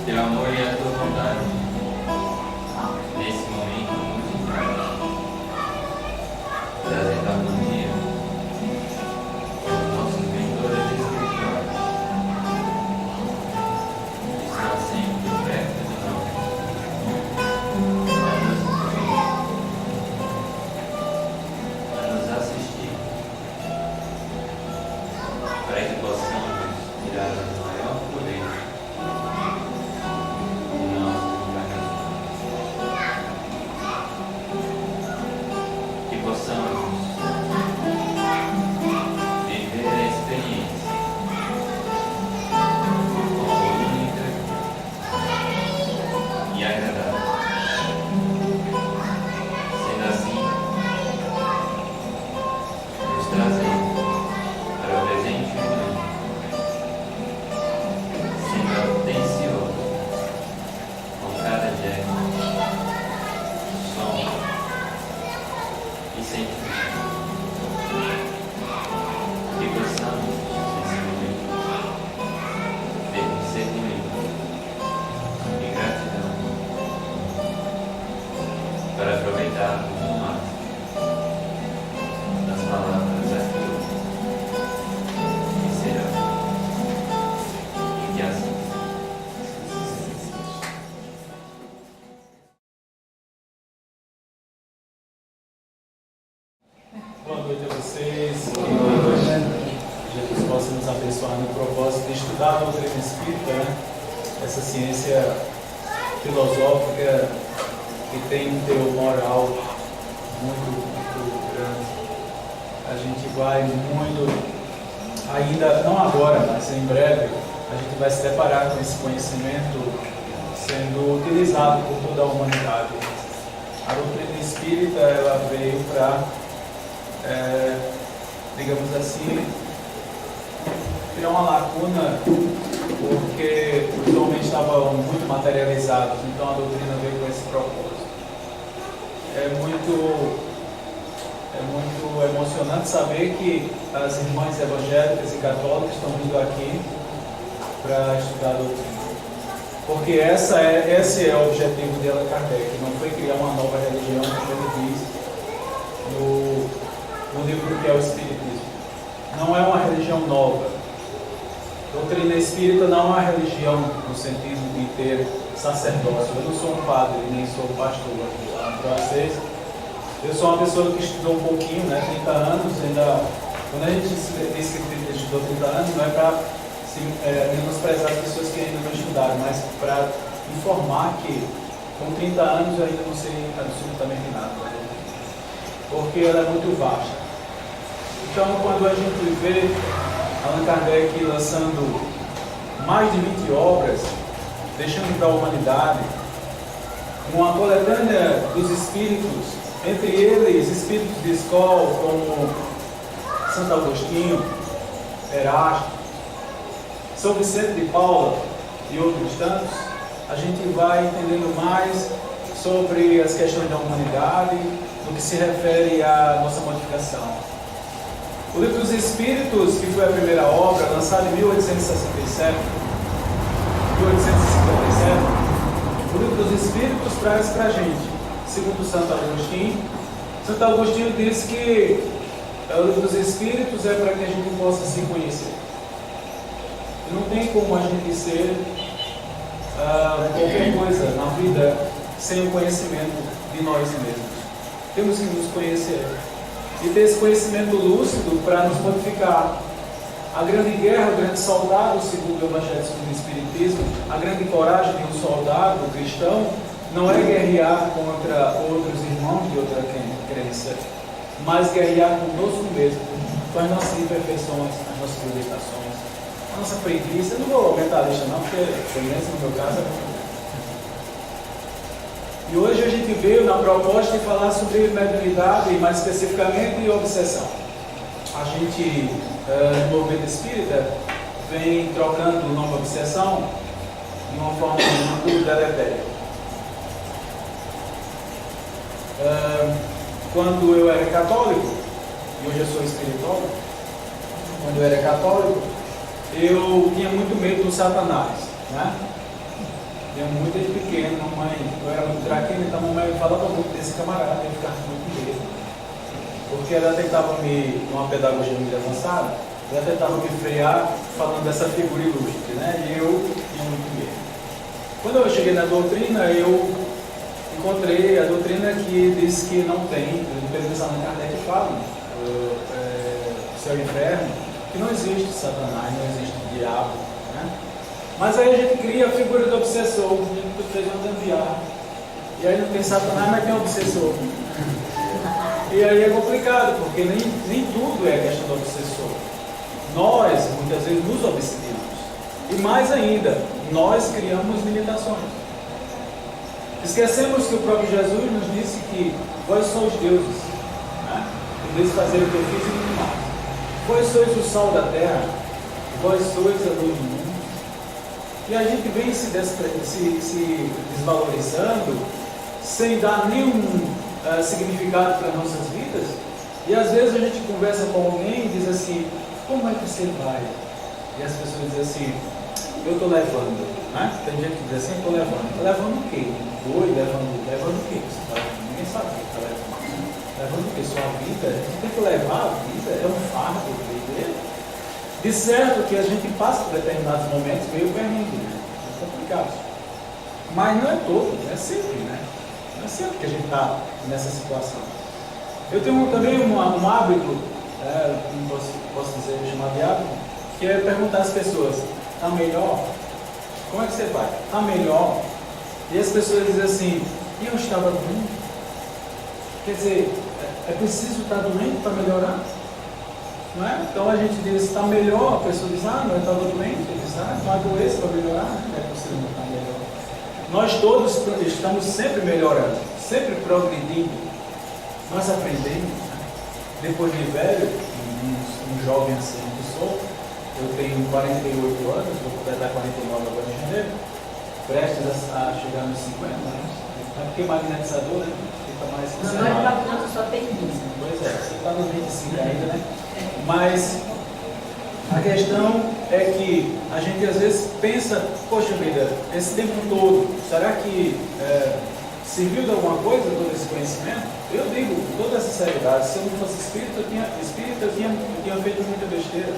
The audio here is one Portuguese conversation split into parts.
Teu amor e a tua vontade, nesse momento muito trazendo harmonia com os nossos mentores espirituais, que estão sempre perto de nós, a nos instruir, a nos assistir, para que possamos tirar o maior poder de nossa encarnação, que possamos viver a experiência como única e agradável. Sendo assim, nos trazendo para o presente momento, sendo atencioso com cada gesto, som e sentimento, que possamos, nesse momento, ter discernimento e gratidão para aproveitarmos o máximo das palavras aqui que serão, e que assim Boa noite a vocês. Que Jesus possa nos abençoar no propósito de estudar a doutrina espírita, né? Essa ciência filosófica que tem um teor moral muito grande. A gente vai ainda não agora, mas em breve, a gente vai se deparar com esse conhecimento sendo utilizado por toda a humanidade. A doutrina espírita, ela veio para digamos assim, criar uma lacuna, porque os homens estavam muito materializados, então a doutrina veio com esse propósito. É muito emocionante saber que as irmãs evangélicas e católicas estão vindo aqui para estudar a doutrina, porque esse é o objetivo de Allan Kardec, não foi criar uma nova religião, como ele diz no livro que é o Espiritismo. Não é uma religião nova. Doutrina espírita não é uma religião no sentido de ter sacerdócio. Eu não sou um padre, nem sou pastor aqui para vocês. Eu sou uma pessoa que estudou um pouquinho, 30 anos, ainda. Quando a gente diz que estudou 30 anos, não é para menosprezar as pessoas que ainda não estudaram, mas para informar que com 30 anos eu ainda não sei absolutamente nada, porque ela é muito vasta. Então, quando a gente vê Allan Kardec lançando mais de 20 obras, deixando para a humanidade uma coletânea dos espíritos, entre eles espíritos de escola como Santo Agostinho, Erasto, São Vicente de Paula e outros tantos, a gente vai entendendo mais sobre as questões da humanidade, no que se refere à nossa modificação. O Livro dos Espíritos, que foi a primeira obra, lançada em 1867, o Livro dos Espíritos traz para a gente, segundo Santo Agostinho diz que o Livro dos Espíritos é para que a gente possa se conhecer. Não tem como a gente ser qualquer coisa na vida sem o conhecimento de nós mesmos. Temos que nos conhecer e ter esse conhecimento lúcido para nos modificar. A grande guerra, o grande soldado, segundo o Evangelho segundo o Espiritismo, a grande coragem de um soldado cristão não é guerrear contra outros irmãos de outra crença, mas guerrear conosco mesmo, com as nossas imperfeições, as nossas limitações, a nossa preguiça. Eu não vou aumentar a lista não, porque preguiça no meu caso é muito. E hoje a gente veio na proposta de falar sobre mediunidade e mais especificamente obsessão. A gente, no movimento espírita, vem trocando o nome obsessão de uma forma muito deletéria. Quando eu era católico, e hoje eu sou espiritual, quando eu era católico, eu tinha muito medo do Satanás, né? muito desde pequeno, mamãe, eu era muito traquino, então a mamãe falava muito desse camarada, eu ficava muito com medo. Porque ela tentava numa pedagogia muito avançada, ela tentava me frear falando dessa figura ilustre, né? E eu tinha muito medo. Quando eu cheguei na doutrina, eu encontrei a doutrina que diz que não tem, pelo menos Allan Kardec fala, céu e inferno, que não existe Satanás, não existe diabo, né? Mas aí a gente cria a figura do obsessor, a gente fez uma gambiarra. E aí não tem Satanás, mas tem obsessor. E aí é complicado, porque nem tudo é questão do obsessor. Nós, muitas vezes, nos obsediamos. E mais ainda, nós criamos limitações. Esquecemos que o próprio Jesus nos disse que vós sois deuses, né? Podeis fazer o que eu fiz e muito mais. Vós sois o sal da terra, vós sois a luz do mundo. E a gente vem se desvalorizando, sem dar nenhum significado para as nossas vidas. E às vezes a gente conversa com alguém e diz assim, como é que você vai? E as pessoas dizem assim, eu estou levando, né? Tem gente que diz assim, eu estou levando. Estou levando o quê? Oi, levando o quê? Ninguém sabe o que está levando. Levando o quê? Sua vida? A gente tem que levar a vida, é um fardo viver. De certo que a gente passa por determinados momentos meio perrengue, né? É complicado. Mas não é todo, é sempre, né? Não é sempre que a gente está nessa situação. Eu tenho também um hábito, não posso dizer chamado de hábito, que é perguntar às pessoas, está melhor? Como é que você vai? Está melhor? E as pessoas dizem assim, eu estava doente. Quer dizer, é preciso estar doente para melhorar? Não é? Então a gente diz, está melhor, a pessoa diz, não, eu estava doente, ele diz, então adoeço para melhorar, não é possível não estar melhor. Nós todos estamos sempre melhorando, sempre progredindo, nós aprendemos, né? Depois de velho, um jovem assim que sou, eu tenho 48 anos, vou completar 49 agora em janeiro, prestes a chegar nos 50 anos, é porque magnetizador, né? Fica mais conservado. Não, só tem 15. Pois é, você está nos 25 ainda, né? Mas a questão é que a gente às vezes pensa, poxa vida, esse tempo todo, será que serviu de alguma coisa todo esse conhecimento? Eu digo com toda a sinceridade, se eu não fosse espírita, eu tinha feito muita besteira.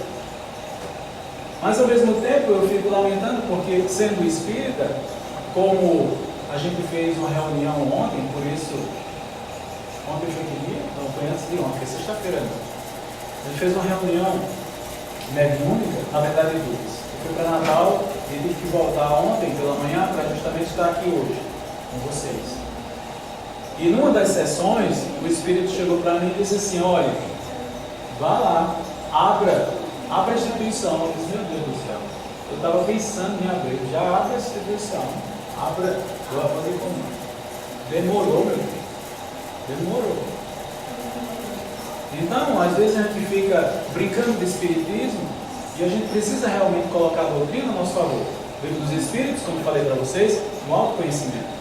Mas ao mesmo tempo eu fico lamentando porque sendo espírita, como a gente fez uma reunião ontem, por isso, ontem foi que dia? Não, foi antes de ontem, foi sexta-feira. A gente fez uma reunião mediúnica, na verdade duas. Eu fui para Natal e tive que voltar ontem pela manhã para justamente estar aqui hoje com vocês. E numa das sessões, o Espírito chegou para mim e disse assim, olha, vá lá, abra a instituição. Eu disse, meu Deus do céu, eu estava pensando em abrir, já abre a instituição, abra, eu vou fazer como? Demorou, meu filho, demorou. Então, às vezes a gente fica brincando de espiritismo e a gente precisa realmente colocar a doutrina a nosso favor. O livro dos Espíritos, como eu falei para vocês, no autoconhecimento.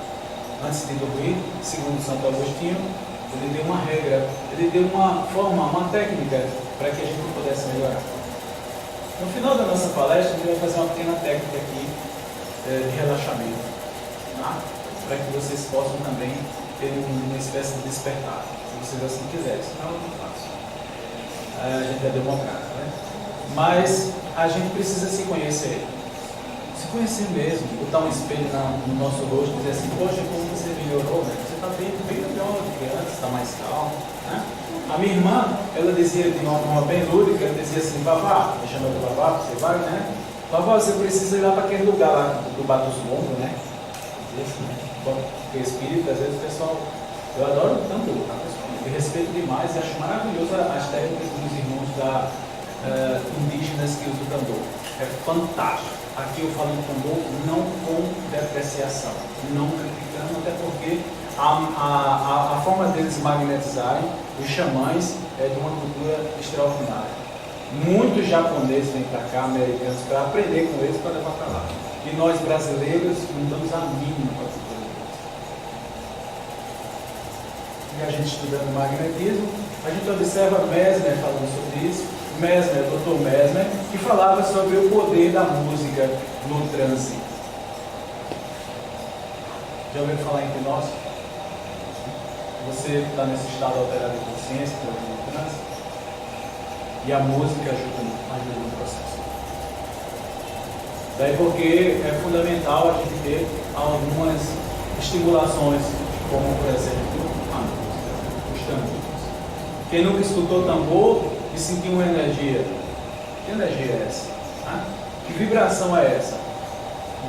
Antes de dormir, segundo Santo Agostinho, ele deu uma regra, ele deu uma forma, uma técnica para que a gente pudesse melhorar. No final da nossa palestra, a gente vai fazer uma pequena técnica aqui de relaxamento, tá? Para que vocês possam também ter uma espécie de despertar, se vocês assim quiserem, senão eu não faço. A gente é democrata, né? Mas a gente precisa se conhecer mesmo, botar um espelho no nosso rosto e dizer assim, poxa, como você melhorou, né? Você está bem melhor do que antes, está mais calmo, né? A minha irmã, ela dizia de uma forma bem lúdica, ela dizia assim, vavá, me chamou de vavá, você vai, né? Vavá, você precisa ir lá para aquele lugar lá do Batusmongo, né? Porque espírito, às vezes o pessoal, eu adoro tanto o pessoal, eu respeito demais e acho maravilhoso as técnicas dos irmãos indígenas que usam o tambor. É fantástico. Aqui eu falo em tambor não com depreciação, não criticando, até porque a forma deles magnetizarem, os xamãs, é de uma cultura extraordinária. Muitos japoneses vêm para cá, americanos, para aprender com eles para levar para lá. E nós brasileiros não damos a mínima para a cultura deles. E a gente estudando magnetismo, a gente observa Mesmer falando sobre isso. Mesmer, Dr. Mesmer, que falava sobre o poder da música no transe. Já ouviu falar em hipnose? Você está nesse estado alterado de consciência, de transe, e a música ajuda no processo. Daí porque é fundamental a gente ter algumas estimulações, como por exemplo a música, os tambores. Quem nunca escutou tambor e sentiu uma energia? Que energia é essa? Que vibração é essa?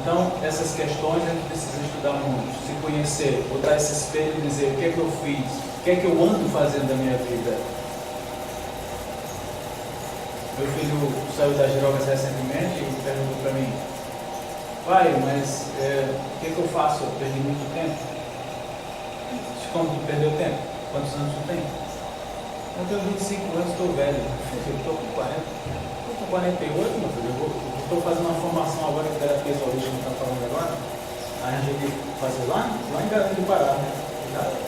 Então, essas questões a gente precisa estudar muito, se conhecer, botar esse espelho e dizer o que é que eu fiz, o que é que eu ando fazendo da minha vida. Meu filho saiu das drogas recentemente e perguntou para mim: pai, mas o que é que eu faço? Eu perdi muito tempo. Como tu perdeu tempo? Quantos anos tu tem? Eu tenho 25 anos, estou velho. Eu estou com 40. Estou com 48, meu filho. Eu estou fazendo uma formação agora em terapia holística, que está falando agora. Aí a gente fazer lá em Garanhuns do Pará, né?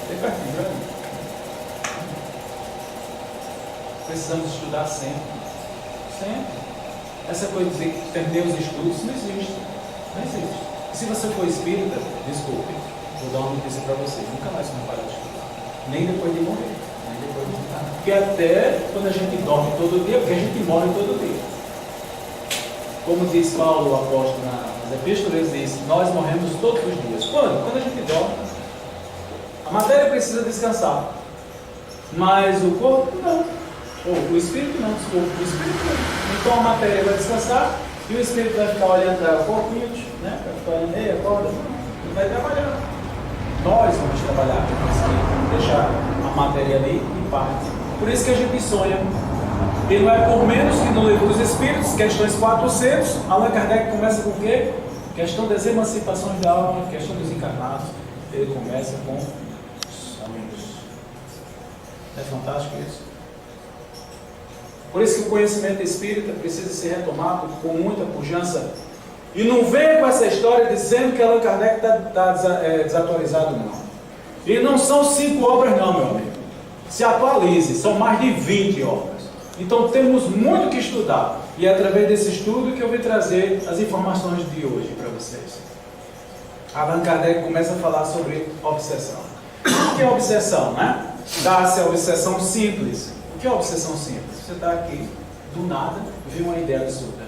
Bem pertinho, né? Precisamos estudar sempre. Sempre. Essa coisa de dizer que terminei os estudos não existe. Não existe. E se você for espírita, desculpe, vou dar uma notícia para você: nunca mais vão parar de estudar. Nem depois de morrer. Nem depois de morrer. Porque até quando a gente dorme todo dia, porque a gente morre todo dia. Como diz Paulo, o apóstolo, nas epístolas, ele diz: nós morremos todos os dias. Quando? Quando a gente dorme. A matéria precisa descansar. Mas o corpo não. Ou o espírito não, desculpa, o espírito não. Então a matéria vai descansar e o espírito vai ficar olhando para o corpinho, né? Vai ficar olhando aí, acorda, e vai trabalhar. Nós vamos trabalhar com o espírito, deixar a matéria ali em parte. Por isso que a gente sonha. E não é por menos que no livro dos Espíritos, questões 400, Allan Kardec começa com o quê? Questão das emancipações da alma, questão dos encarnados. Ele começa com sonhos. É fantástico isso? Por isso que o conhecimento espírita precisa ser retomado com muita pujança. E não venha com essa história dizendo que Allan Kardec está desatualizado, não. E não são 5 obras não, meu amigo. Se atualize, são mais de 20 obras. Então temos muito que estudar. E é através desse estudo que eu vou trazer as informações de hoje para vocês. Allan Kardec começa a falar sobre obsessão. O que é obsessão, né? Dá-se a obsessão simples. O que é obsessão simples? Você está aqui, do nada, vê uma ideia absurda.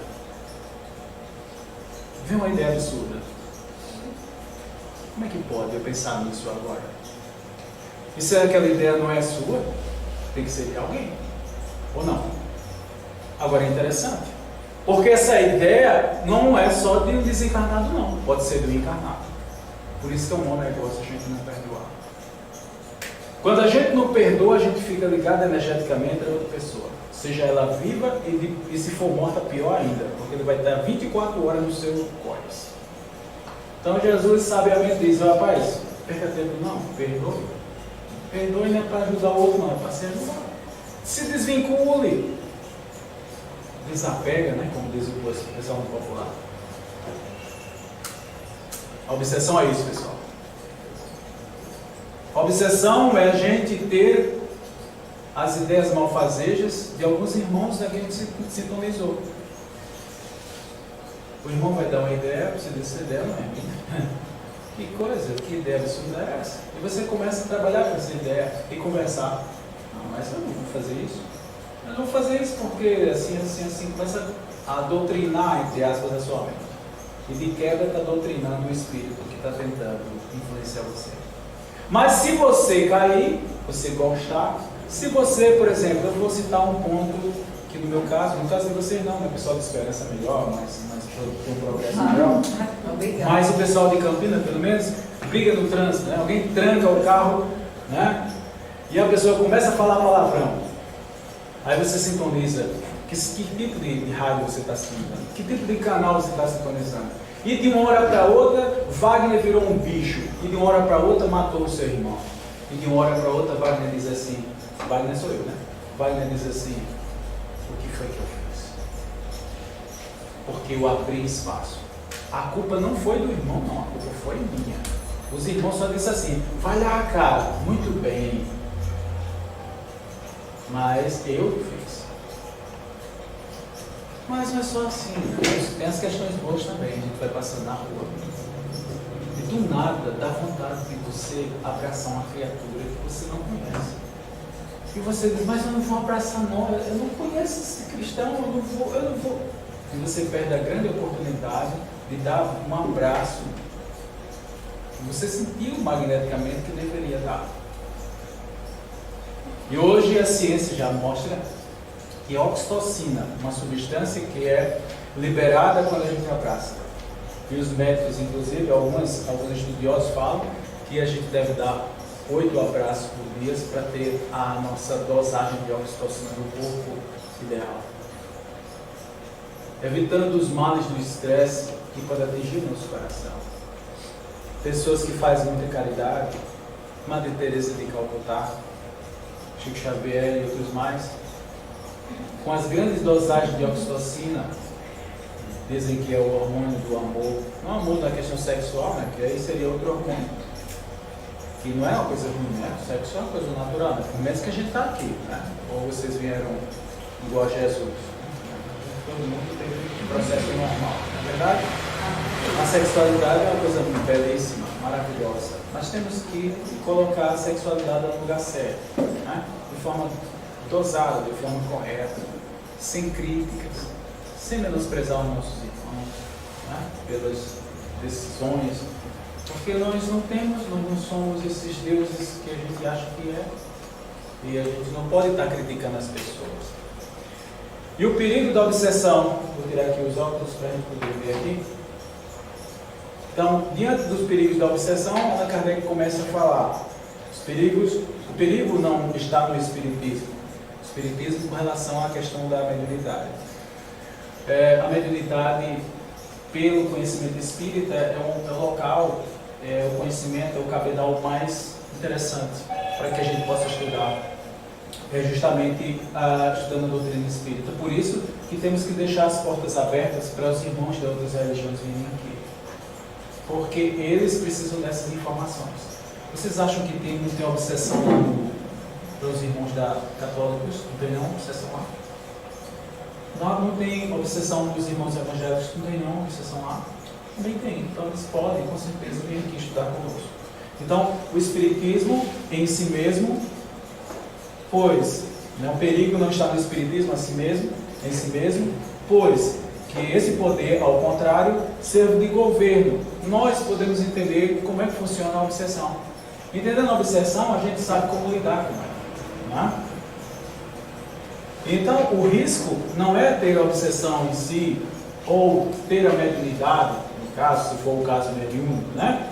Vê uma ideia absurda. Como é que pode eu pensar nisso agora? E se aquela ideia não é sua, tem que ser de alguém. Ou não? Agora é interessante. Porque essa ideia não é só de um desencarnado, não. Pode ser do encarnado. Por isso que é um bom negócio a gente não perdoar. Quando a gente não perdoa, a gente fica ligado energeticamente a outra pessoa. Seja ela viva e se for morta, pior ainda. Porque ele vai estar 24 horas no seu córtex. Então Jesus sabiamente diz: rapaz, perca tempo não, perdoe. Perdoe não é para ajudar o outro, não, é para se ajudar. Se desvincule. Desapega, né? Como diz o pessoal no popular. A obsessão é isso, pessoal. A obsessão é a gente ter as ideias malfazejas de alguns irmãos da que a gente sintonizou. O irmão vai dar uma ideia, você diz: essa ideia não é minha. Que coisa, que ideia absurda é essa? E você começa a trabalhar com essa ideia e conversar. Não, mas eu não vou fazer isso. Eu não vou fazer isso porque assim, começa a doutrinar, entre aspas, a sua mente. E de quebra está doutrinando o espírito que está tentando influenciar você. Mas se você cair, você gostar, se você, por exemplo, eu vou citar um ponto que no caso de vocês não, né? O pessoal de esperança é melhor, mas tem um progresso melhor. Obrigada. Mas o pessoal de Campina, pelo menos, briga no trânsito, né? Alguém tranca o carro, né? E a pessoa começa a falar palavrão. Aí você sintoniza. Que tipo de rádio você está sintonizando? Que tipo de canal você está sintonizando? E de uma hora para outra, Wagner virou um bicho. E de uma hora para outra, matou o seu irmão. E de uma hora para outra, Wagner diz assim: Wagner sou eu, né? Wagner diz assim: o que foi que eu fiz? Porque eu abri espaço. A culpa não foi do irmão, não. A culpa foi minha. Os irmãos só disseram assim: vai lá, cara, muito bem. Mas eu fiz. Mas não é só assim. Tem as questões boas também. A gente vai passando na rua e do nada dá vontade de você abraçar uma criatura que você não conhece. E você diz, mas eu não vou abraçar não, eu não conheço esse cristão, eu não vou. E você perde a grande oportunidade de dar um abraço que você sentiu magneticamente que deveria dar. E hoje a ciência já mostra que a oxitocina, uma substância que é liberada quando a gente abraça. E os médicos, inclusive, alguns estudiosos falam que a gente deve dar 8 abraços por dia para ter a nossa dosagem de oxitocina do corpo ideal. Evitando os males do estresse que pode atingir o nosso coração. Pessoas que fazem muita caridade, Madre Teresa de Calcutá, Chico Xavier e outros mais, com as grandes dosagens de oxitocina, dizem que é o hormônio do amor, não é amor da questão sexual, né? Que aí seria outro hormônio, que não é uma coisa ruim, né? O sexo é uma coisa natural, né? Por menos que a gente está aqui, né? Ou vocês vieram igual a Jesus. Todo mundo tem um processo normal, não é verdade? A sexualidade é uma coisa belíssima, maravilhosa, mas temos que colocar a sexualidade no lugar certo, né? De forma dosada, de forma correta, sem críticas, sem menosprezar os nossos irmãos, né? Pelas decisões, porque nós não somos esses deuses que a gente acha que é, e a gente não pode estar criticando as pessoas. E o perigo da obsessão, vou tirar aqui os óculos para a gente poder ver aqui. Então, diante dos perigos da obsessão, Allan Kardec começa a falar o perigo não está no espiritismo. O espiritismo com relação à questão da mediunidade. A mediunidade, pelo conhecimento espírita, é o local, o conhecimento, é o cabedal mais interessante para que a gente possa estudar. É justamente estudando a doutrina espírita. Por isso que temos que deixar as portas abertas para os irmãos de outras religiões virem aqui. Porque eles precisam dessas informações. Vocês acham que não tem obsessão lá para os irmãos católicos? Não tem nenhuma obsessão lá? Não tem obsessão dos irmãos evangélicos? Não tem nenhuma obsessão lá? Também tem. Então eles podem, com certeza, vir aqui estudar conosco. Então, o espiritismo em si mesmo, pois, o perigo não está no espiritismo em si mesmo, pois que esse poder, ao contrário, serve de governo. Nós podemos entender como é que funciona a obsessão. Entendendo a obsessão, a gente sabe como lidar com ela, né? Então, o risco não é ter a obsessão em si, ou ter a mediunidade, no caso, se for o caso mediúnico, né?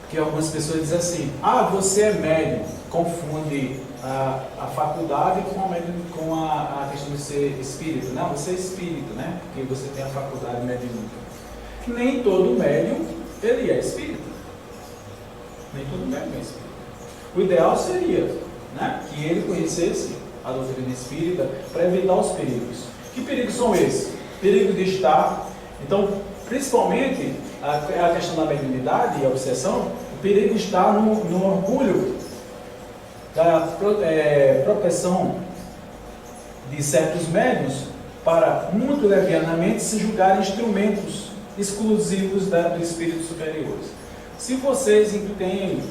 Porque algumas pessoas dizem assim, você é médium, confunde a faculdade com a questão de ser espírito. Não, você é espírito, né? Porque você tem a faculdade mediúnica. Nem todo médium, ele é espírito. Nem todo médium é espírito. O ideal seria, né, que ele conhecesse a doutrina espírita para evitar os perigos. Que perigos são esses? Perigo de estar... Então, principalmente, a questão da mediunidade e a obsessão, o perigo está no orgulho da proteção de certos médiuns para, muito levianamente, se julgarem instrumentos exclusivos dos espíritos superiores. Se vocês têm,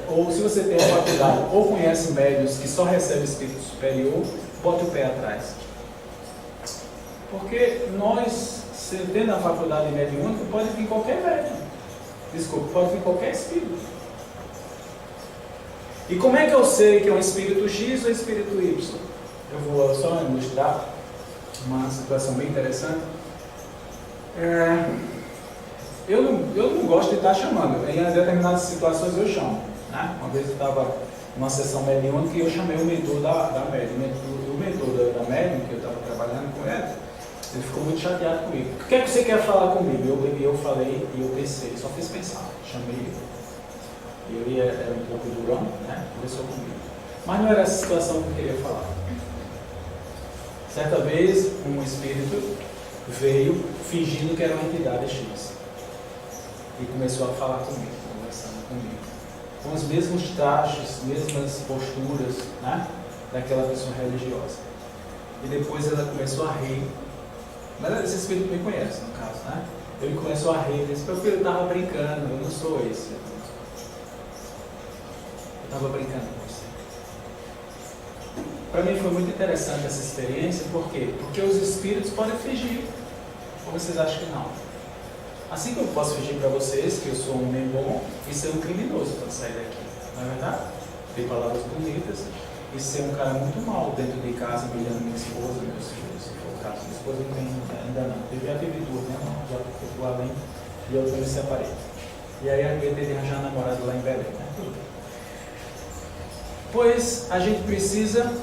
ou se você tem a faculdade, ou conhece médiuns que só recebem espírito superior, bote o pé atrás. Porque nós, tendo a faculdade mediúnica, pode vir qualquer médium. Desculpa, pode vir qualquer espírito. E como é que eu sei que é um espírito X ou espírito Y? Eu vou só ilustrar uma situação bem interessante. Eu não gosto de estar chamando. Em determinadas situações eu chamo, né? Uma vez eu estava numa sessão mediúnica e eu chamei o mentor da médium. O mentor da médium, que eu estava trabalhando com ele ficou muito chateado comigo. O que é que você quer falar comigo? Eu falei e eu pensei, só fiz pensar. Chamei ele. Ele era um pouco durão, né? Conversou comigo. Mas não era essa situação que eu queria falar. Certa vez, um espírito veio fingindo que era uma entidade X. E começou a falar comigo, conversando comigo. Com os mesmos trajes, mesmas posturas, né? Daquela pessoa religiosa. E depois ela começou a rir. Mas esse espírito me conhece, no caso, né? Ele começou a rir, ele disse, meu filho, eu estava brincando, eu não sou esse. Eu estava brincando com você. Para mim foi muito interessante essa experiência, por quê? Porque os espíritos podem fingir, ou vocês acham que não? Assim que eu posso fingir para vocês que eu sou um homem bom e ser um criminoso quando sair daqui, não é verdade? Ter palavras bonitas e ser um cara muito mal dentro de casa, humilhando minha esposa, meus filhos, se for o caso. Minha esposa não tem ainda não. Eu já tive duas, né? Já fui além e eu me separei. E aí eu teve de arranjar namorado lá em Belém, né? Pois a gente precisa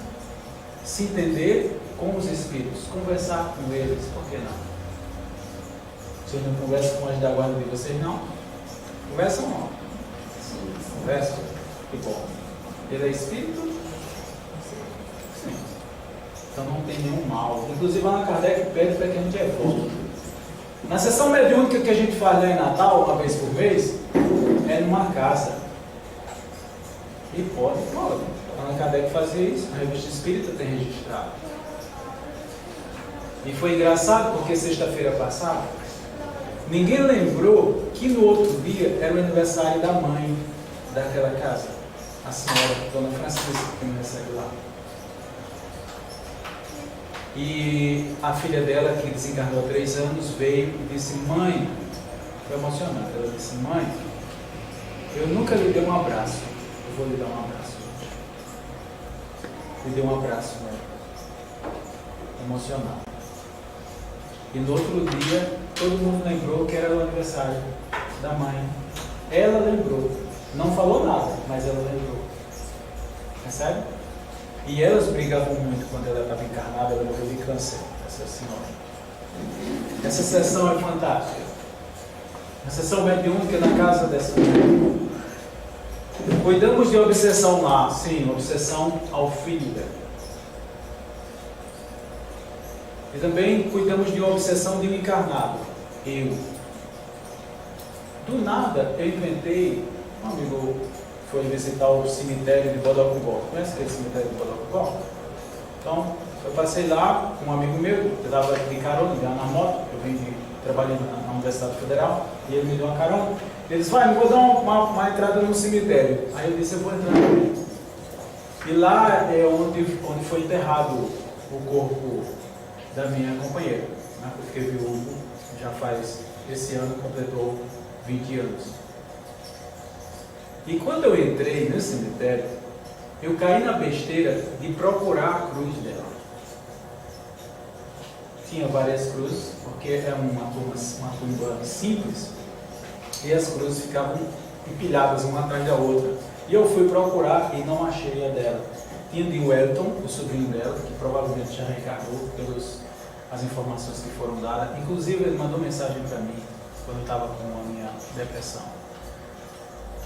se entender com os espíritos, conversar com eles, por que não? Vocês não conversam com as da guarda de vocês, não? Conversam não? Conversam? Que bom. Ele é espírito? Sim. Então não tem nenhum mal. Inclusive, Allan Kardec pede para que a gente evolua. Na sessão mediúnica que a gente faz lá em Natal, uma vez por mês, é numa casa. E pode. Allan Kardec fazia isso, a Revista Espírita tem registrado. E foi engraçado porque sexta-feira passada, ninguém lembrou que no outro dia era o aniversário da mãe daquela casa, a senhora Dona Francisca, que me recebe lá. E a filha dela, que desencarnou há 3 anos, veio e disse, mãe, foi emocionante, ela disse, mãe, eu nunca lhe dei um abraço, eu vou lhe dar um abraço hoje. Lhe dei um abraço, né? Emocionado. E no outro dia, todo mundo lembrou que era o aniversário da mãe. Ela lembrou. Não falou nada, mas ela lembrou. Percebe? E elas brigavam muito quando ela estava encarnada, ela morreu de câncer, essa senhora. Essa sessão é fantástica. A sessão mediúnica na casa dessa mulher. Cuidamos de obsessão lá, sim, obsessão ao filho dela. E também cuidamos de uma obsessão de um encarnado, eu. Do nada, eu inventei, um amigo foi visitar o cemitério de Bodocongó. Conhece aquele cemitério de Bodocongó? Então, eu passei lá com um amigo meu, eu estava de carona, na moto, eu vim trabalhando na Universidade Federal, e ele me deu uma carona. Ele disse, vai, eu vou dar uma entrada no cemitério. Aí eu disse, eu vou entrar aqui. E lá é onde foi enterrado o corpo da minha companheira, né? Eu fiquei viúvo, já faz, esse ano completou 20 anos. E quando eu entrei nesse cemitério, eu caí na besteira de procurar a cruz dela. Tinha várias cruzes, porque é uma tumba simples, e as cruzes ficavam empilhadas uma atrás da outra. E eu fui procurar e não achei a dela. Tinha de Wellington, o sobrinho dela, que provavelmente já reencarnou pelas as informações que foram dadas. Inclusive, ele mandou mensagem para mim quando eu estava com a minha depressão.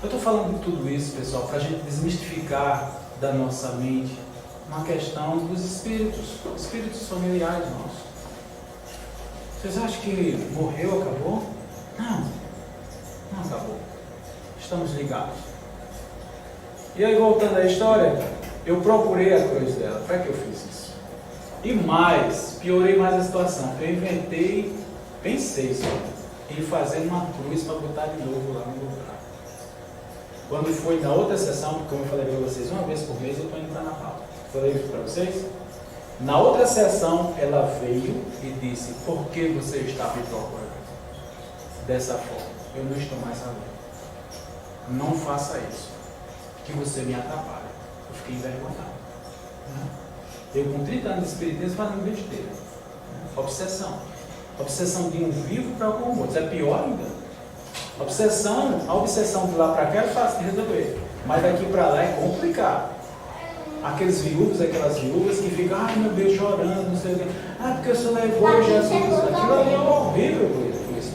Eu estou falando de tudo isso, pessoal, para a gente desmistificar da nossa mente uma questão dos espíritos familiares nossos. Vocês acham que morreu, acabou? Não acabou. Estamos ligados. E aí, voltando à história, eu procurei a cruz dela. Para que eu fiz isso? E mais, piorei mais a situação. Eu pensei só, em fazer uma cruz para botar de novo lá no lugar. Quando foi na outra sessão, como eu falei para vocês, uma vez por mês eu estou indo para Natal. Falei isso para vocês? Na outra sessão, ela veio e disse, por que você está me procurando dessa forma? Eu não estou mais sabendo. Não faça isso, que você me atrapalha. Eu fiquei envergonhado. Eu com 30 anos de espiritismo fazendo besteira. Obsessão. Obsessão de um vivo para algum morto. Isso é pior ainda. A obsessão de lá para cá é fácil de resolver. Mas daqui para lá é complicado. Aqueles viúvos, aquelas viúvas que ficam, ai meu Deus, chorando, não sei o quê. Ah, porque o Senhor levou Jesus. Aquilo ali é horrível por isso.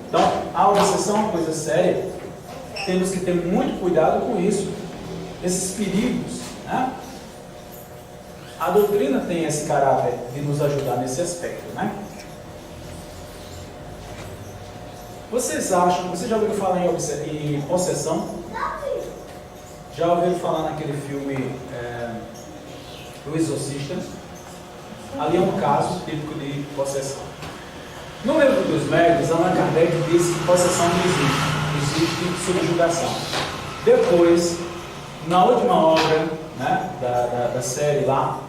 Então, a obsessão é uma coisa séria. Temos que ter muito cuidado com isso. Esses perigos, né? A doutrina tem esse caráter de nos ajudar nesse aspecto, né? Vocês já ouviram falar em possessão? Já ouviram falar naquele filme O Exorcista? Ali é um caso típico de possessão. No livro dos Médios, Allan Kardec diz que possessão não existe, existe subjugação. Depois, na última obra, né, da série lá,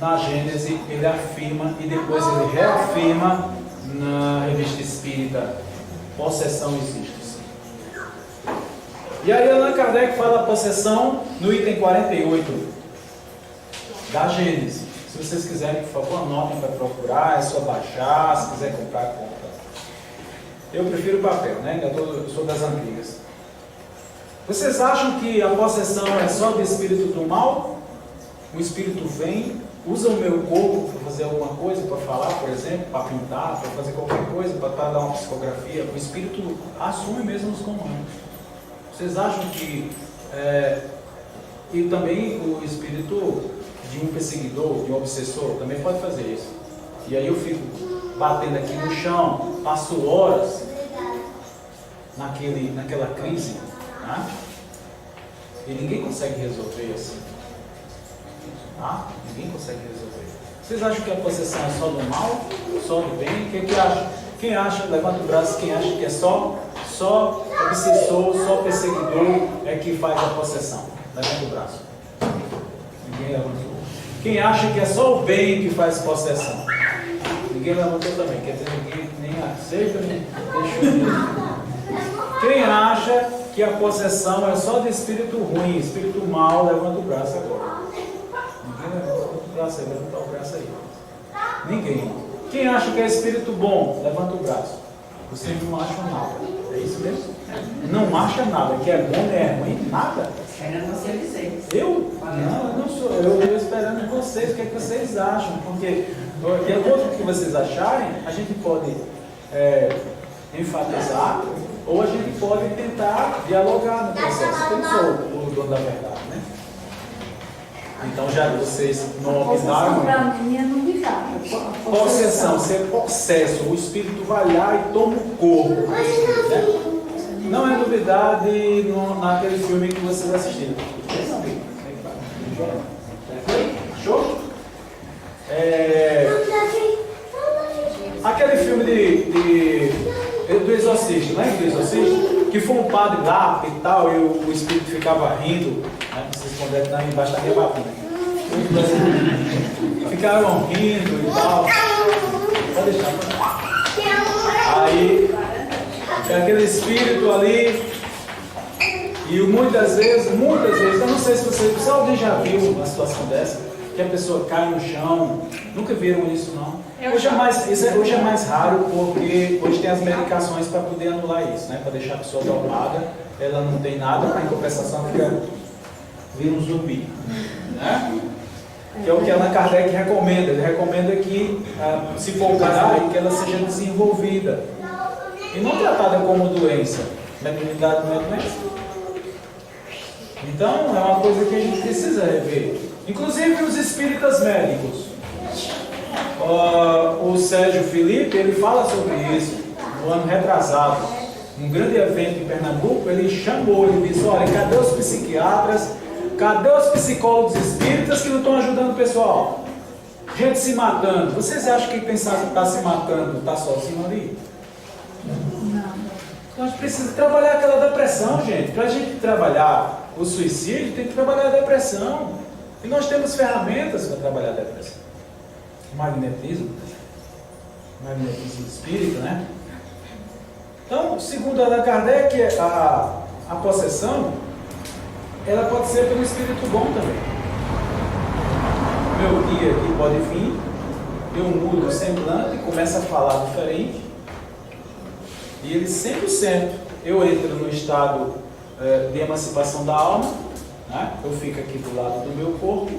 na Gênese, ele afirma e depois ele reafirma na Revista Espírita: possessão existe. E aí Allan Kardec fala a possessão no item 48 da Gênese. Se vocês quiserem, por favor, anotem para procurar, é só baixar, se quiser comprar, compra. Eu prefiro papel, né? Eu sou das antigas. Vocês acham que a possessão é só do espírito do mal? O espírito vem, usa o meu corpo para fazer alguma coisa, para falar, por exemplo, para pintar, para fazer qualquer coisa, para dar uma psicografia. O espírito assume mesmo os comandos. Vocês acham que... e também o espírito de um perseguidor, de um obsessor, também pode fazer isso. E aí eu fico batendo aqui no chão, passo horas naquela crise, né? E ninguém consegue resolver assim. Tá? Ninguém consegue resolver. Vocês acham que a possessão é só do mal? Só do bem? Quem que acha? Quem acha, levanta o braço, quem acha que é só obsessor, só perseguidor é que faz a possessão? Levanta o braço. Ninguém levantou. Quem acha que é só o bem que faz possessão? Ninguém levantou também. Quer dizer, ninguém nem aceita, nem deixa. Quem acha que a possessão é só de espírito ruim, espírito mau, levanta o braço agora. Ninguém levanta o braço aí, levanta o braço aí. Ninguém. Quem acha que é espírito bom, levanta o braço. Vocês não acham nada. É isso mesmo? Não acha nada. Que é bom, é ruim, nada. Esperando você dizer. Eu? Não, eu não sou. Eu estou esperando vocês. O que é que vocês acham? Porque, de acordo com o que vocês acharem, a gente pode enfatizar ou a gente pode tentar dialogar no processo. Eu não sou o dono da verdade, né? Então, já vocês não opinaram. Para mim é novidade. Possessão, ser possesso. O espírito vai lá e toma o corpo. Né? Não é novidade naquele filme que vocês assistiram. Show? Aquele filme do Exorcista, né? Do Exorcista, que foi um padre lá e tal, e o espírito ficava rindo, né? Vocês podem dar embaixo da minha babinha. Ficaram rindo e tal. Pode deixar. Aí, aquele espírito ali, e muitas vezes, eu não sei se alguém já viu uma situação dessa, que a pessoa cai no chão. Nunca viram isso, não? Hoje é mais raro, porque hoje tem as medicações para poder anular isso, né? Para deixar a pessoa dopada, ela não tem nada, em compensação vira um zumbi, né? Que é o que Allan Kardec recomenda. Ele recomenda que, se for o caso, que ela seja desenvolvida e não tratada como doença. Mediunidade não é doença. Então, é uma coisa que a gente precisa rever. Inclusive os espíritas médicos. O Sérgio Felipe, ele fala sobre isso no ano retrasado. Um grande evento em Pernambuco, ele chamou, ele disse: olha, cadê os psiquiatras, cadê os psicólogos espíritas que não estão ajudando o pessoal? Gente se matando. Vocês acham que quem está se matando está sozinho ali? Não. Então a gente precisa trabalhar aquela depressão, gente. Para a gente trabalhar o suicídio, tem que trabalhar a depressão. E nós temos ferramentas para trabalhar a depressão. Magnetismo espírita, né? Então, segundo Allan Kardec, a possessão, ela pode ser pelo espírito bom também. Meu guia aqui pode vir, eu mudo o semblante, começo a falar diferente, e ele 100%, eu entro no estado de emancipação da alma, né? Eu fico aqui do lado do meu corpo,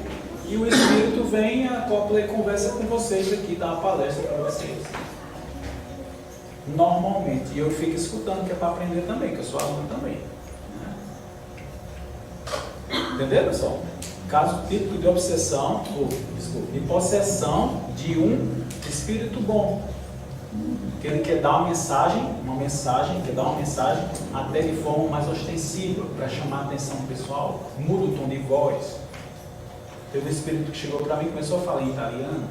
e o espírito vem, acopla e conversa com vocês aqui, dá uma palestra para vocês. Normalmente. E eu fico escutando, que é para aprender também, que eu sou aluno também. Né? Entenderam, pessoal? Caso típico de obsessão, de possessão de um espírito bom. Que ele quer dar uma mensagem, quer dar uma mensagem até de forma mais ostensiva, para chamar a atenção do pessoal, muda o tom de voz. Teve um espírito que chegou para mim e começou a falar em italiano.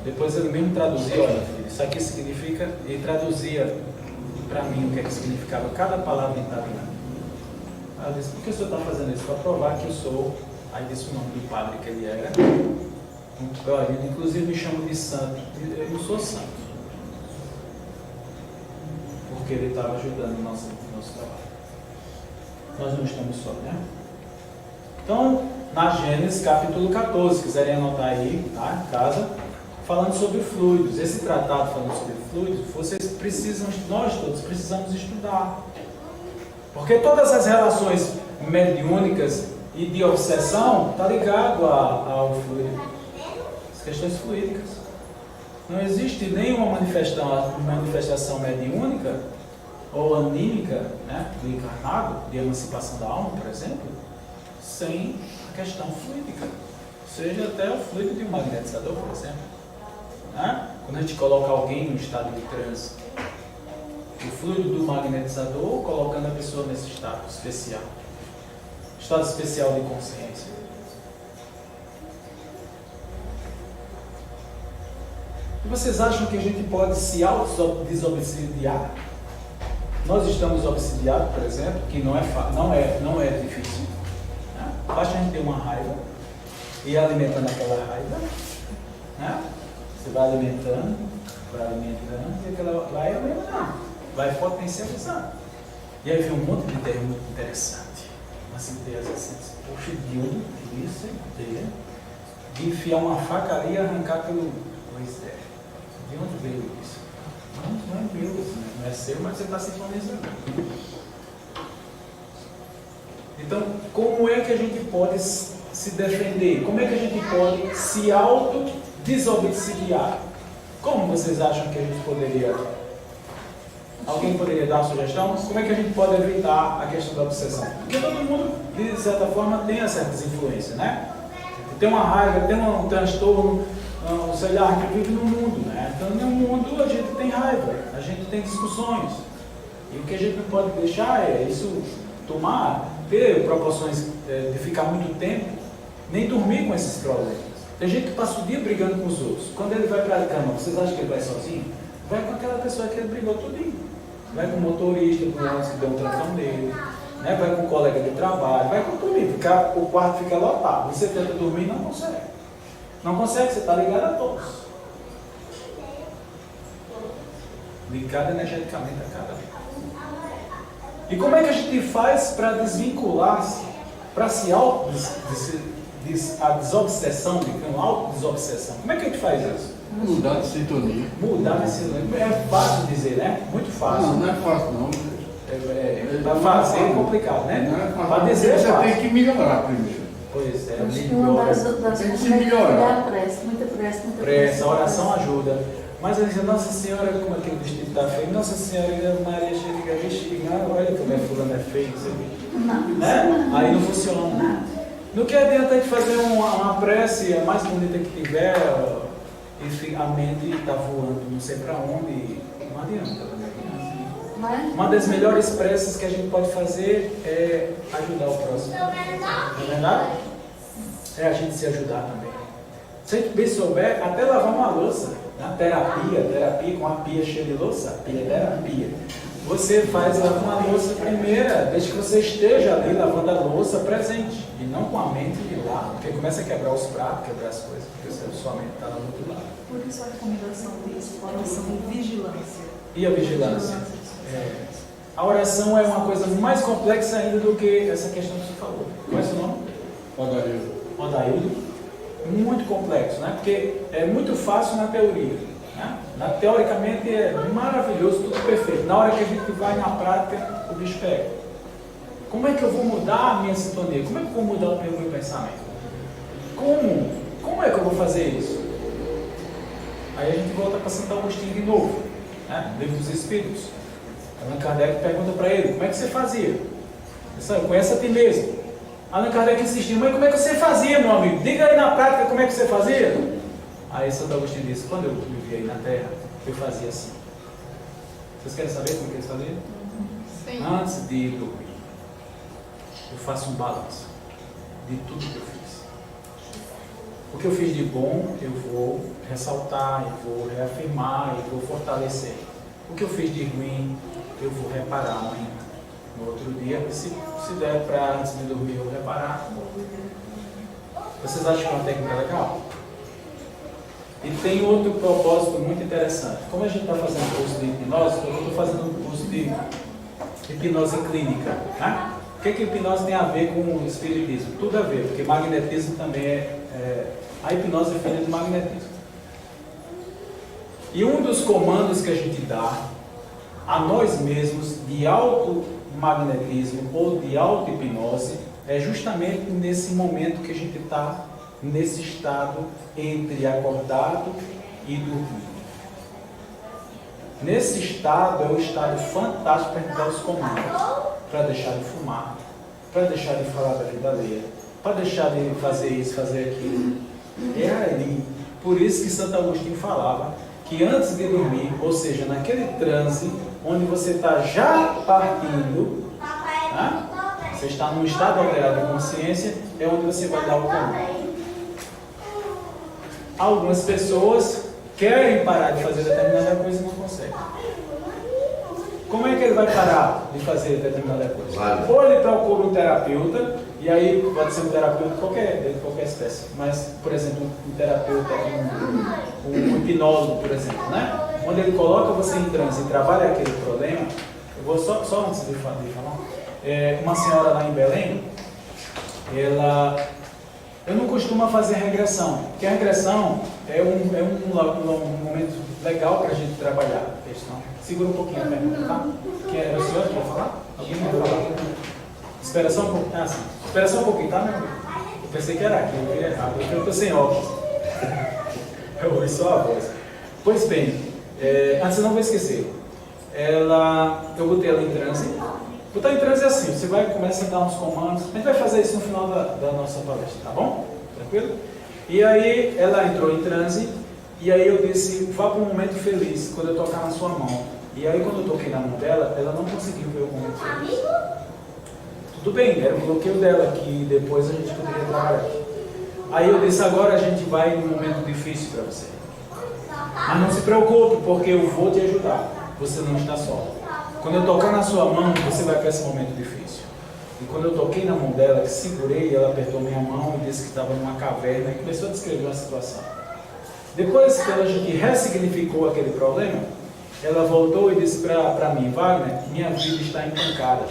Depois ele mesmo traduzia, olha filho, isso aqui significa, e traduzia para mim o que é que significava cada palavra em italiano. Aí eu disse, por que o senhor está fazendo isso? Para provar que eu sou, aí disse o nome do padre que ele era. Olha, ele inclusive me chama de santo. Eu não sou santo. Porque ele estava ajudando o nosso trabalho. Nós não estamos só, né? Então, na Gênesis capítulo 14, se quiserem anotar aí, tá, em casa, falando sobre fluidos. Esse tratado falando sobre fluidos, vocês precisam, nós todos precisamos estudar. Porque todas as relações mediúnicas e de obsessão está ligado ao fluido. As questões fluídicas. Não existe nenhuma manifestação mediúnica ou anímica, né, do encarnado, de emancipação da alma, por exemplo, sem a questão fluídica. Seja até o fluido de um magnetizador, por exemplo. Né? Quando a gente coloca alguém no estado de transe, o fluido do magnetizador colocando a pessoa nesse estado especial. Estado especial de consciência. E vocês acham que a gente pode se auto-desobsidiar? Nós estamos obsidiados, por exemplo, que não é difícil. Né? Basta a gente ter uma raiva e ir alimentando aquela raiva. Né? Você vai alimentando, e aquela vai alimentando, vai potencializando. E aí vem um monte de ideia muito interessante. Umas ideias assim, poxa, de onde veio essa ideia de enfiar uma faca ali e arrancar pelo. Pois é, de onde veio isso? Não é meu, não é seu, mas você está sintonizando. Então, como é que a gente pode se defender? Como é que a gente pode se auto-desobsidiar? Como vocês acham que a gente poderia? Alguém poderia dar uma sugestão? Como é que a gente pode evitar a questão da obsessão? Porque todo mundo, de certa forma, tem certas influências, né? Tem uma raiva, tem um transtorno, sei lá, que vive no mundo, né? Então, no mundo a gente tem raiva, a gente tem discussões. E o que a gente não pode deixar é isso ter proporções de ficar muito tempo, nem dormir com esses problemas. Tem gente que passa o dia brigando com os outros. Quando ele vai para a cama, vocês acham que ele vai sozinho? Vai com aquela pessoa que ele brigou tudinho. Vai com o motorista, com o ônibus que deu um trancão nele, né? Vai com o colega de trabalho, vai com tudo. O quarto fica lotado. Você tenta dormir e não consegue. Não consegue, você está ligado a todos. Ligado energeticamente a cada um. E como é que a gente faz para desvincular-se, para se a desobsessão, digamos, autodesobsessção? Como é que a gente faz isso? Mudar de sintonia. Mudar de sintonia. É fácil dizer, né? Muito fácil. Não é fácil não. Para fazer é complicado, né? Não é fácil. Para dizer é Você fácil. tem que melhorar primeiro. Pois é. Acho que uma das Tem que coisas se é melhorar. a prece, muita prece. Prece, a oração ajuda. Mas ele diz, Nossa Senhora, como aquele vestido está feio. Nossa Senhora, Maria chega vestido. Olha como é fulano é feio. Não, Né? Aí não funciona. No que adianta a gente fazer uma prece, a mais bonita que tiver, e a mente está voando não sei para onde, não adianta. Uma das melhores preces que a gente pode fazer é ajudar o próximo. Não é verdade? É a gente se ajudar também. Se a gente bem souber, até lavar uma louça, na terapia com a pia cheia de louça, a pia é terapia. Você faz lavar uma louça primeira, desde que você esteja ali lavando a louça presente, e não com a mente de lá, porque começa a quebrar os pratos, quebrar as coisas, porque sua mente está lá do outro lado. Por isso a recomendação de oração e vigilância. E a vigilância? A oração é uma coisa mais complexa ainda do que essa questão que você falou. Qual é o seu nome? Odaildo. Muito complexo, né? Porque é muito fácil na teoria. Né? Teoricamente é maravilhoso, tudo perfeito. Na hora que a gente vai na prática, o bicho pega. Como é que eu vou mudar a minha sintonia? Como é que eu vou mudar o meu pensamento? Como é que eu vou fazer isso? Aí a gente volta para Santo Agostinho de novo, né? Livro dos Espíritos. Allan Kardec pergunta para ele, como é que você fazia? Ele conhece a ti mesmo. Allan Kardec insistiu, mas como é que você fazia, meu amigo? Diga aí na prática como é que você fazia. Aí Santo Agostinho disse, quando eu vivia aí na Terra, eu fazia assim. Vocês querem saber como que eles faziam? Sim. Antes de dormir, eu faço um balanço de tudo que eu fiz. O que eu fiz de bom, eu vou ressaltar, eu vou reafirmar, eu vou fortalecer. O que eu fiz de ruim, eu vou reparar amanhã. No outro dia, se der para antes de dormir eu reparar. Vocês acham que é uma técnica legal? E tem outro propósito muito interessante. Como a gente está fazendo curso de hipnose, eu estou fazendo um curso de hipnose clínica. Né? O que hipnose tem a ver com o espiritismo? Tudo a ver, porque magnetismo também a hipnose é filha do magnetismo. E um dos comandos que a gente dá a nós mesmos de auto-magnetismo ou de auto-hipnose é justamente nesse momento que a gente está nesse estado entre acordado e dormindo. Nesse estado é o estado fantástico para a gente dar os comandos, para deixar de fumar, para deixar de falar da vida alheia, para deixar de fazer isso, fazer aquilo. É ali. Por isso que Santo Agostinho falava que antes de dormir, ou seja, naquele transe onde você está já partindo, né? Você está num estado alterado de consciência, é onde você vai dar o comando. Algumas pessoas querem parar de fazer determinada coisa e não conseguem. Como é que ele vai parar de fazer determinada coisa? Ou ele procura um terapeuta, e aí pode ser um terapeuta de qualquer espécie, mas, por exemplo, um terapeuta, um hipnólogo, por exemplo, né? Onde ele coloca você em transe e trabalha aquele problema. Eu vou só antes de falar, uma senhora lá em Belém, eu não costumo fazer regressão, porque a regressão é um momento legal para a gente trabalhar a questão. Segura um pouquinho a pergunta, tá? Era o senhor que ia falar? Alguém vai falar? Espera só um pouquinho. Ah, sim. Espera só um pouquinho, tá, meu amigo? Eu pensei que era aqui, eu vi errado, porque eu estou sem óculos. Eu ouvi só a voz. Pois bem, antes eu não vou esquecer. Eu botei ela em transe. Botar em transe é assim, você vai começar a dar uns comandos. A gente vai fazer isso no final da nossa palestra, tá bom? Tranquilo? E aí ela entrou em transe. E aí eu disse, vá para um momento feliz, quando eu tocar na sua mão. E aí quando eu toquei na mão dela, ela não conseguiu ver o momento feliz. Tudo bem, era o bloqueio dela, que depois a gente poderia trabalhar. Aí eu disse, agora a gente vai num momento difícil para você. Mas não se preocupe, porque eu vou te ajudar. Você não está só. Quando eu tocar na sua mão, você vai para esse momento difícil. E quando eu toquei na mão dela, que segurei, ela apertou minha mão e disse que estava numa caverna e começou a descrever uma situação. Depois que a gente ressignificou aquele problema, ela voltou e disse para mim, Wagner, minha vida está estancada.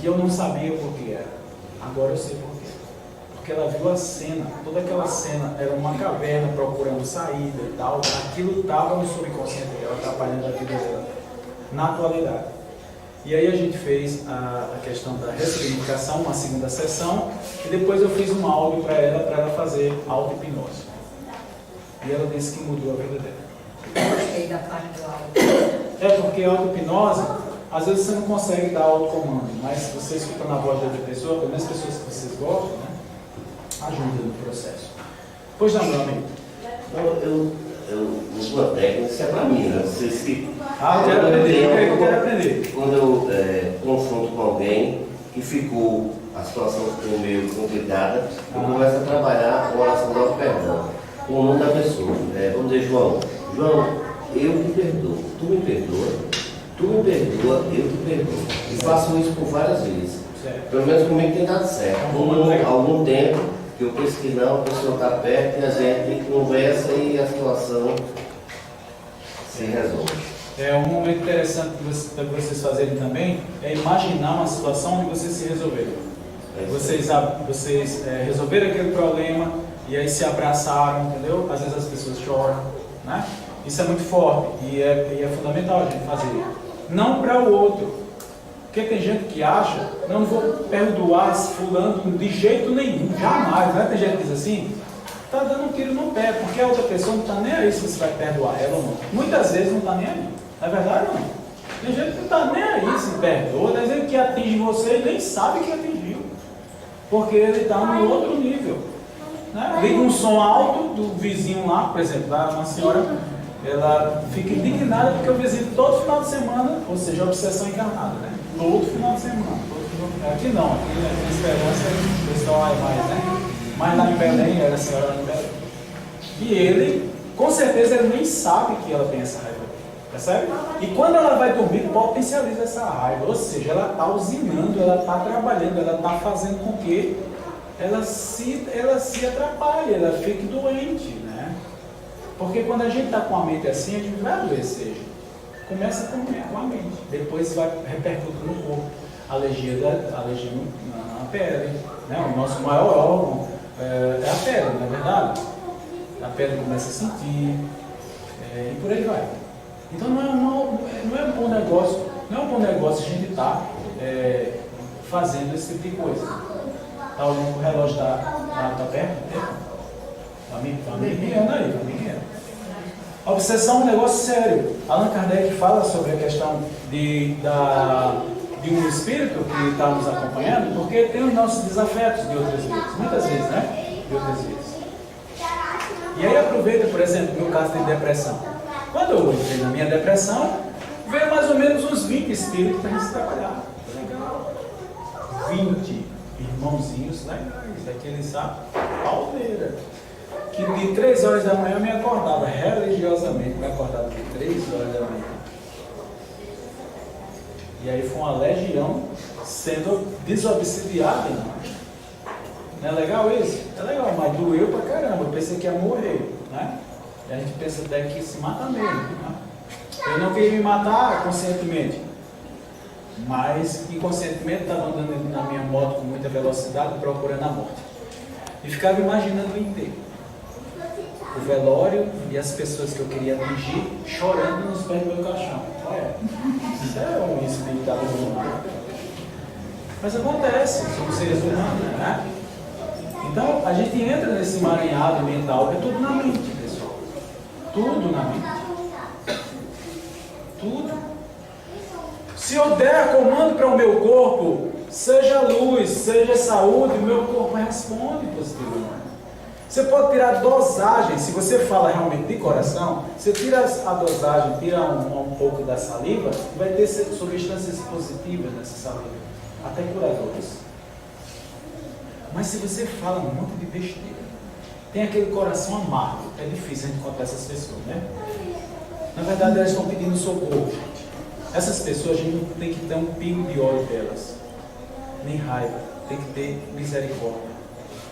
E eu não sabia por que era. Agora eu sei por quê. Porque ela viu a cena, toda aquela cena era uma caverna procurando saída e tal. Aquilo estava no subconsciente dela, atrapalhando a vida dela na atualidade. E aí a gente fez a questão da ressignificação, uma segunda sessão, e depois eu fiz um áudio para ela fazer auto-hipnose. E ela disse que mudou a vida dela. Eu gostei da parte do áudio. Porque a auto-hipnose, às vezes você não consegue dar autocomando, mas se você escuta na voz da outra pessoa, pelo menos pessoas que vocês gostam, né, ajuda no processo. Pois não, meu amigo. Eu uso uma técnica, isso é para mim, né? Vocês que... eu quero aprender. Quando eu confronto com alguém que ficou, a situação ficou meio complicada, eu começo a trabalhar com a oração do perdão, com o nome da pessoa. Vamos dizer, João, eu te perdoo, tu me perdoa, eu te perdoo. E faço isso por várias vezes. Certo. Pelo menos comigo tem dado certo. Por algum tempo que eu penso que não, a pessoa está perto e a gente conversa e a situação se resolve. Um momento interessante para vocês fazerem também é imaginar uma situação onde vocês se resolveram. Vocês resolveram aquele problema e aí se abraçaram, entendeu? Às vezes as pessoas choram, né? Isso é muito forte e é fundamental a gente fazer. Não para o outro. Porque tem gente que acha, não vou perdoar fulano de jeito nenhum, jamais, né? Tem gente que diz assim, está dando um tiro no pé, porque a outra pessoa não está nem aí se você vai perdoar ela ou não. Muitas vezes não está nem aí, não é verdade não? Tem gente que não está nem aí se perdoa, tem gente que atinge você e nem sabe que atingiu, porque ele está no outro nível. Né? Liga um som alto do vizinho lá, por exemplo, uma senhora, ela fica indignada porque o vizinho todo final de semana, ou seja, a obsessão encarnada, né? Todo final de semana. Aqui não, aqui na Esperança o pessoal é mais, né? Mas lá em Belém, era a senhora lá em Belém. E ele, com certeza, ele nem sabe que ela tem essa raiva. Percebe? E quando ela vai dormir, potencializa essa raiva. Ou seja, ela está usinando, ela está trabalhando, ela está fazendo com que ela se atrapalhe, ela fique doente, né? Porque quando a gente está com a mente assim, a gente vai adoecer. Começa com a mente, depois vai repercutir no corpo. Alergia na pele, né? O nosso maior órgão é a pele, não é verdade? A pele começa a sentir, e por aí vai. Então não é um bom negócio, não é um bom negócio a gente estar fazendo esse tipo de coisa. Tá olhando para o relógio da perto? Está me guiando aí, está me guiando. Obsessão é um negócio sério. Allan Kardec fala sobre a questão de um espírito que está nos acompanhando, porque tem os nossos desafetos de outras vezes, muitas vezes, né? De outras vezes. E aí aproveita, por exemplo, no caso de depressão. Quando eu entrei na minha depressão, veio mais ou menos uns 20 espíritos para a gente trabalhar. Legal. 20 irmãozinhos legais, aqueles, sabe? Palmeira. Que de 3 horas da manhã eu me acordava religiosamente, me acordava de 3 horas da manhã. E aí foi uma legião sendo desobsidiada. Não é legal isso? É legal, mas doeu pra caramba. Eu pensei que ia morrer, né? E a gente pensa até que se mata mesmo, né? Eu não queria me matar conscientemente, mas inconscientemente estava andando na minha moto com muita velocidade procurando a morte. E ficava imaginando o enterro. O velório e as pessoas que eu queria atingir chorando nos pés do meu caixão. Isso é um espírito da humana. Mas acontece, somos seres humanos, né? Então a gente entra nesse emaranhado mental, é tudo na mente, pessoal. Tudo na mente. Tudo. Se eu der comando para o meu corpo, seja luz, seja saúde, o meu corpo responde positivamente. Você pode tirar dosagem, se você fala realmente de coração, você tira a dosagem, tira um pouco da saliva, vai ter substâncias positivas nessa saliva, até curadoras. Mas se você fala um monte de besteira, tem aquele coração amargo, é difícil a gente encontrar essas pessoas, né? Na verdade, elas estão pedindo socorro, gente. Essas pessoas, a gente não tem que ter um pingo de ódio delas, nem raiva, tem que ter misericórdia.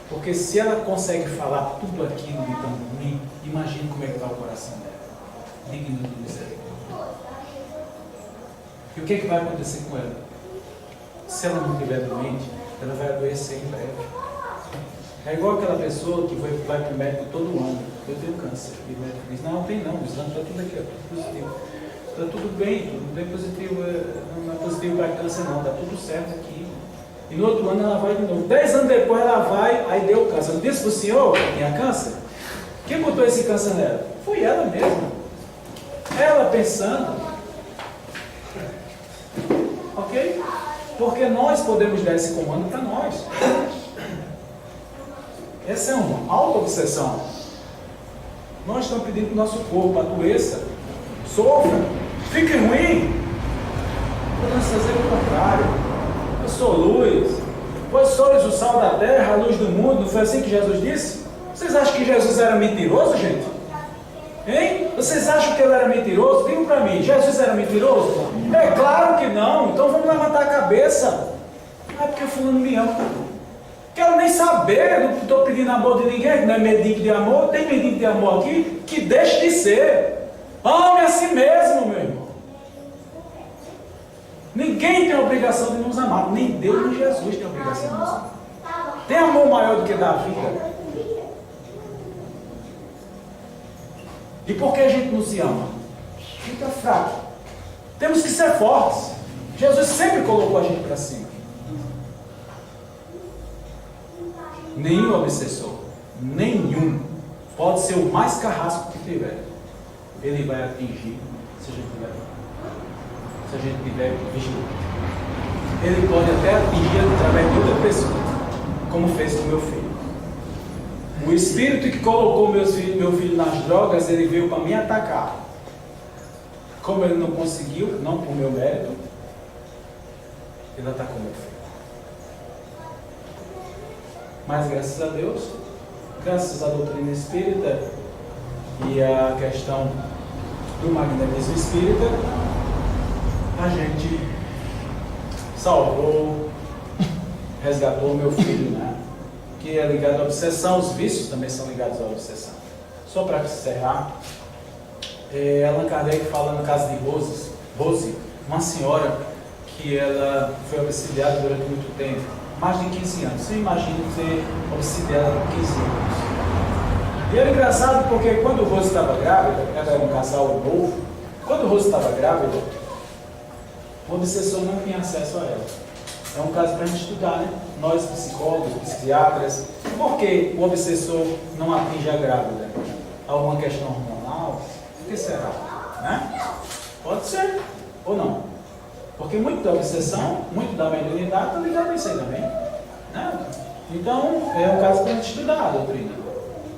Porque se ela consegue falar tudo aquilo de tão ruim, imagine como é que está o coração dela. Digno de misericórdia. E o que é que vai acontecer com ela? Se ela não estiver doente, ela vai adoecer em breve. É igual aquela pessoa que vai para o médico todo ano. Eu tenho câncer. E o médico diz, não tem não, o exame está tudo aqui, tudo positivo. Está tudo bem positivo, não é positivo para câncer não, está tudo certo aqui. E no outro ano ela vai de novo. 10 anos depois ela vai, aí deu câncer. Eu disse para o senhor que tinha câncer? Quem botou esse câncer nela? Foi ela mesma. Ela pensando. Ok? Porque nós podemos dar esse comando para nós. Essa é uma auto-obsessão. Nós estamos pedindo para o nosso corpo adoeça, sofra, fique ruim. Podemos fazer o contrário. Eu sou luz, vós sois o sal da terra, a luz do mundo. Não foi assim que Jesus disse? Vocês acham que Jesus era mentiroso, gente? Hein? Vocês acham que ele era mentiroso? Digam para mim, Jesus era mentiroso? É claro que não, então vamos levantar a cabeça. Ah, porque fulano me ama. Quero nem saber, não estou pedindo amor de ninguém, não é mendigo de amor, tem mendigo de amor aqui, que deixe de ser. Ame a si mesmo, meu irmão. Ninguém tem a obrigação de nos amar, nem Deus nem Jesus tem a obrigação de nos amar. Tem amor maior do que dar a vida? E por que a gente não se ama? A gente é fraco. Temos que ser fortes. Jesus sempre colocou a gente para cima. Nenhum obsessor, nenhum, pode ser o mais carrasco que tiver, ele vai atingir se a gente tiver vigilante. Ele pode até atingir através de outra pessoa, como fez com meu filho. O espírito que colocou meu filho nas drogas, ele veio para me atacar. Como ele não conseguiu, não por meu mérito, ele atacou meu filho. Mas graças a Deus, graças à doutrina espírita, e a questão do magnetismo espírita, a gente salvou, resgatou meu filho, né? Que é ligado à obsessão, os vícios também são ligados à obsessão. Só para encerrar, Allan Kardec fala no caso de Rose, uma senhora que ela foi obsidiada durante muito tempo, mais de 15 anos. Você imagina ser obsidiada por 15 anos. E era engraçado porque quando Rose estava grávida, ela era um casal novo, quando Rose estava grávida, o obsessor não tinha acesso a ela. É um caso para a gente estudar, né? Nós, psicólogos, psiquiatras, por que o obsessor não atinge a grávida? Alguma questão hormonal? O que será? Né? Pode ser, ou não. Porque muito da obsessão, muito da mediunidade está ligado a isso aí também. Né? Então, é um caso para a gente estudar a doutrina.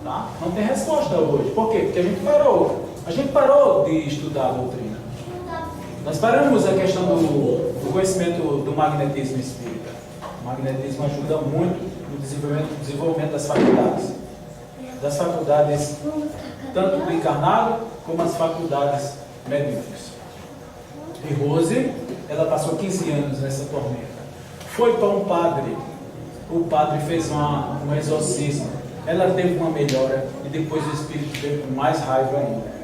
Tá? Não tem resposta hoje. Por quê? Porque a gente parou. A gente parou de estudar a doutrina. Nós paramos a questão do conhecimento do magnetismo espírita. O magnetismo ajuda muito no desenvolvimento das faculdades. Das faculdades tanto do encarnado como as faculdades mediúnicas. E Rose, ela passou 15 anos nessa tormenta. Foi para um padre. O padre fez um exorcismo. Ela teve uma melhora e depois o espírito veio com mais raiva ainda.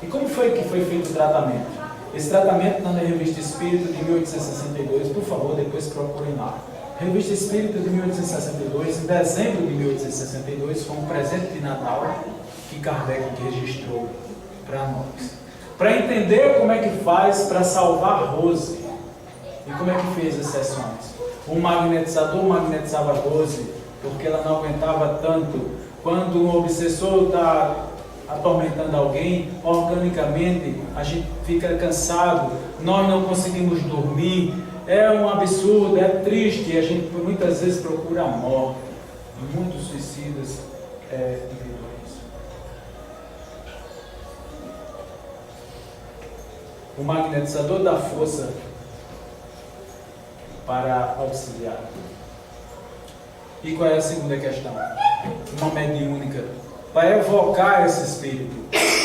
E como foi que foi feito o tratamento? Esse tratamento está na Revista Espírita de 1862, por favor, depois procurem lá. Revista Espírita de 1862, em dezembro de 1862, foi um presente de Natal que Kardec registrou para nós. Para entender como é que faz para salvar Rose e como é que fez as sessões. O magnetizador magnetizava Rose porque ela não aguentava tanto. Quando um obsessor está atormentando alguém, organicamente a gente fica cansado, nós não conseguimos dormir, é um absurdo, é triste, a gente muitas vezes procura a morte, e muitos suicidas devido a isso. O magnetizador dá força para auxiliar. E qual é a segunda questão? Uma mediúnica para evocar esse espírito.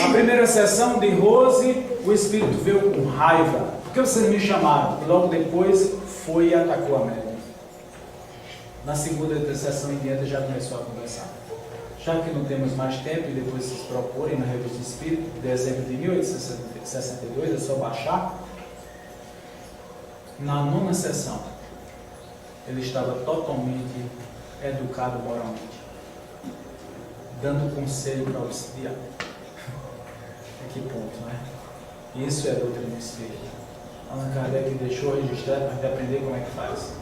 Na primeira sessão de Rose, o espírito veio com raiva. Por que vocês me chamaram? E logo depois foi e atacou a médium. Na segunda sessão em diante já começou a conversar. Já que não temos mais tempo, e depois vocês procurem na Revista Espírita, de dezembro de 1862, é só baixar. Na nona sessão, ele estava totalmente educado moralmente, dando conselho para auxiliar. A que ponto, né? Isso é a doutrina espírita. Allan Kardec deixou registrado para a gente aprender como é que faz.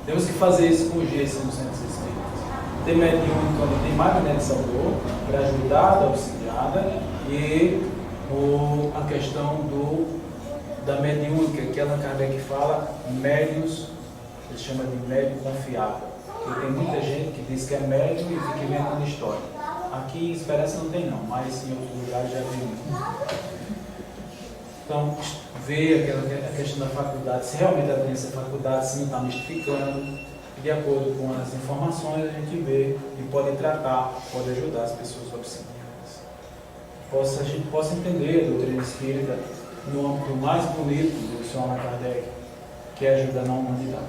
Temos que fazer isso com urgência nos centros espíritas. Tem mediúnico onde tem magnetizador para ajudar a auxiliada e a questão da mediúnica, que Allan Kardec fala, médios, ele chama de médium confiável. Porque tem muita gente que diz que é médium e fica inventando história. Aqui em Esperança não tem não, mas em outros lugares já tem muito. Então, ver a questão da faculdade, se realmente ela tem essa faculdade, se não está mistificando, de acordo com as informações a gente vê e pode tratar, pode ajudar as pessoas obsidiadas. A gente possa entender a doutrina espírita no âmbito mais bonito do Sr. Allan Kardec, que é ajudar na humanidade.